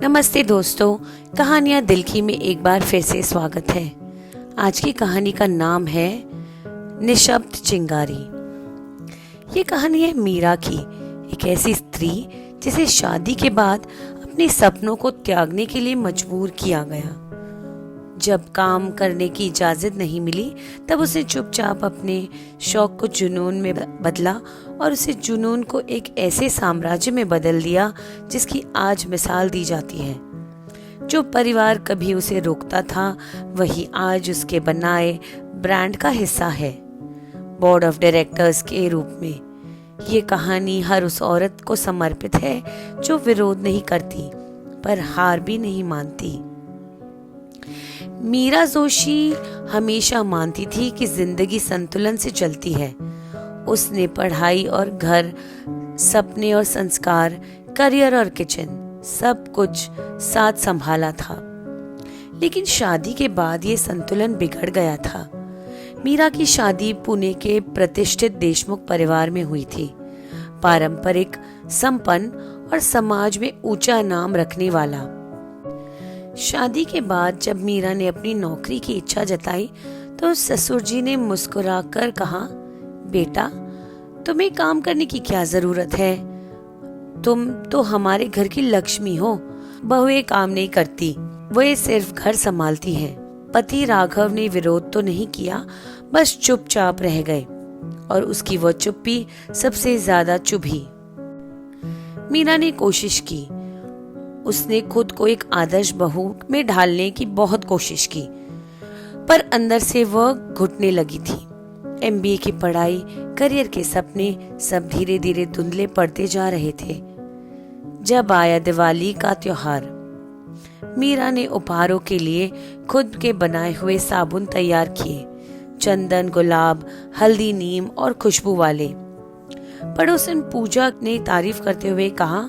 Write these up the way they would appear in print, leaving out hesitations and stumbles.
नमस्ते दोस्तों, कहानियाँ दिल की में एक बार फिर से स्वागत है। आज की कहानी का नाम है निशब्द चिंगारी। ये कहानी है मीरा की, एक ऐसी स्त्री जिसे शादी के बाद अपने सपनों को त्यागने के लिए मजबूर किया गया। जब काम करने की इजाजत नहीं मिली तब उसने चुपचाप अपने शौक को जुनून में बदला और उसे जुनून को एक ऐसे साम्राज्य में बदल दिया जिसकी आज मिसाल दी जाती है। जो परिवार कभी उसे रोकता था वही आज उसके बनाए ब्रांड का हिस्सा है, बोर्ड ऑफ डायरेक्टर्स के रूप में। ये कहानी हर उस औरत को समर्पित है जो विरोध नहीं करती पर हार भी नहीं मानती। मीरा जोशी हमेशा मानती थी कि जिंदगी संतुलन से चलती है। उसने पढ़ाई और घर, सपने और संस्कार, करियर और किचन सब कुछ साथ संभाला था, लेकिन शादी के बाद ये संतुलन बिगड़ गया था। मीरा की शादी पुणे के प्रतिष्ठित देशमुख परिवार में हुई थी। पारंपरिक, संपन्न और समाज में ऊंचा नाम रखने वाला। शादी के बाद जब मीरा ने अपनी नौकरी की इच्छा जताई तो ससुर जी ने मुस्कुराकर कहा, बेटा, तुम्हें काम करने की क्या जरूरत है? तुम तो हमारे घर की लक्ष्मी हो। बहुएं काम नहीं करती, वो सिर्फ घर संभालती हैं। पति राघव ने विरोध तो नहीं किया, बस चुपचाप रह गए और उसकी वो चुप्पी सबसे ज्यादा चुभी। मीरा ने कोशिश की। उसने खुद को एक आदर्श बहू में ढालने की बहुत कोशिश की, पर अंदर से वह घुटने लगी थी। एमबीए की पढ़ाई, करियर के सपने सब धीरे धीरे धुंधले पड़ते जा रहे थे। जब आया दिवाली का त्योहार, मीरा ने उपहारों के लिए खुद के बनाए हुए साबुन तैयार किए, चंदन, गुलाब, हल्दी, नीम और खुशबू वाले। पड़ोसन पूजा ने तारीफ करते हुए कहा,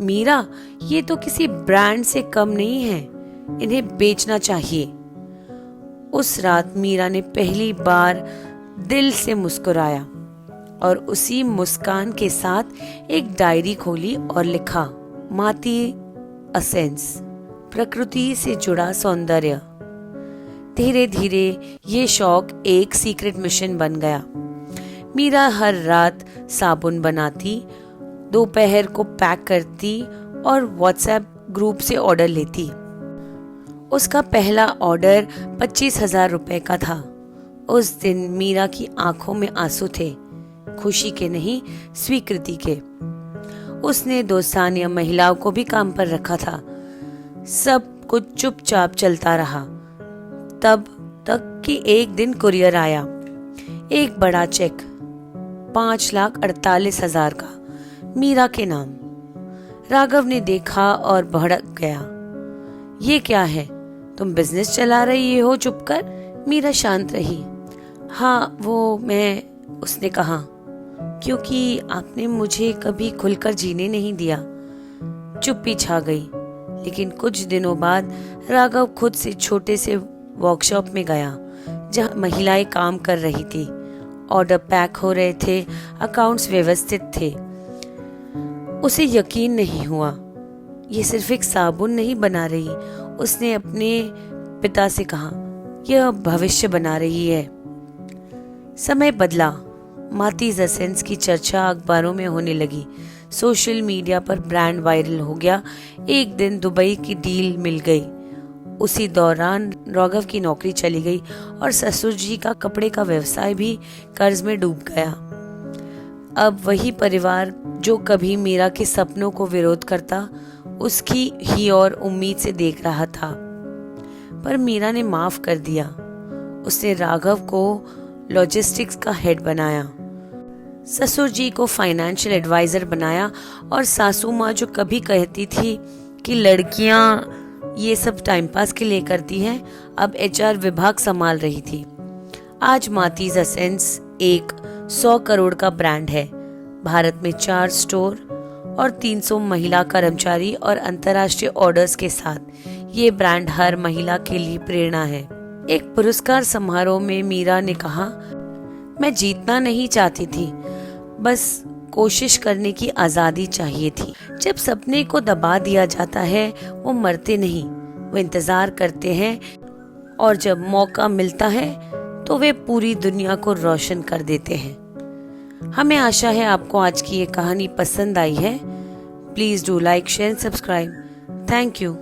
मीरा, ये तो किसी ब्रांड से कम नहीं है, इन्हें बेचना चाहिए। उस रात मीरा ने पहली बार दिल से मुस्कुराया और उसी मुस्कान के साथ एक डायरी खोली और लिखा, माती एसेंस, प्रकृति से जुड़ा सौंदर्य। धीरे धीरे ये शौक एक सीक्रेट मिशन बन गया। मीरा हर रात साबुन बनाती, दोपहर को पैक करती और व्हाट्सएप ग्रुप से ऑर्डर लेती। उसका पहला ऑर्डर 25,000 रुपए का था। उस दिन मीरा की आंखों में आंसू थे, खुशी के नहीं, स्वीकृति के। उसने 2 स्थानीय महिलाओं को भी काम पर रखा था। सब कुछ चुपचाप चलता रहा, तब तक कि एक दिन कुरियर आया, एक बड़ा चेक 5,48,000 का, मीरा के नाम। राघव ने देखा और भड़क गया। ये क्या है? तुम बिजनेस चला रही हो चुपकर? मीरा शांत रही। हाँ, वो मैं, उसने कहा, क्योंकि आपने मुझे कभी खुलकर जीने नहीं दिया। चुप्पी छा गई। लेकिन कुछ दिनों बाद राघव खुद से छोटे से वर्कशॉप में गया जहाँ महिलाएं काम कर रही थी। ऑर्डर पैक हो रहे थे, अकाउंट्स व्यवस्थित थे। उसे यकीन नहीं हुआ, ये सिर्फ एक साबुन नहीं बना रही। उसने अपने पिता से कहा, यह भविष्य बना रही है। समय बदला। माती एसेंस की चर्चा अखबारों में होने लगी। सोशल मीडिया पर ब्रांड वायरल हो गया। एक दिन दुबई की डील मिल गई। उसी दौरान राघव की नौकरी चली गई और ससुर जी का कपड़े का व्यवसाय भी कर्ज में डूब गया। अब वही परिवार जो कभी मीरा के सपनों को विरोध करता, उसकी ही और उम्मीद से देख रहा था। पर मीरा ने माफ कर दिया। उसने राघव को लॉजिस्टिक्स का हेड बनाया, ससुर जी को फाइनेंशियल एडवाइजर बनाया और सासू माँ जो कभी कहती थी कि लड़कियां ये सब टाइम पास के लिए करती हैं, अब एचआर विभाग संभाल रही थी। आज माती एसेंस एक 100 करोड़ का ब्रांड है। भारत में 4 स्टोर और 300 महिला कर्मचारी और अंतर्राष्ट्रीय ऑर्डर्स के साथ ये ब्रांड हर महिला के लिए प्रेरणा है। एक पुरस्कार समारोह में मीरा ने कहा, मैं जीतना नहीं चाहती थी, बस कोशिश करने की आज़ादी चाहिए थी। जब सपने को दबा दिया जाता है वो मरते नहीं, वो इंतज़ार करते हैं, और जब मौका मिलता है तो वे पूरी दुनिया को रोशन कर देते हैं। हमें आशा है आपको आज की ये कहानी पसंद आई है। Please do like, share, subscribe. Thank you.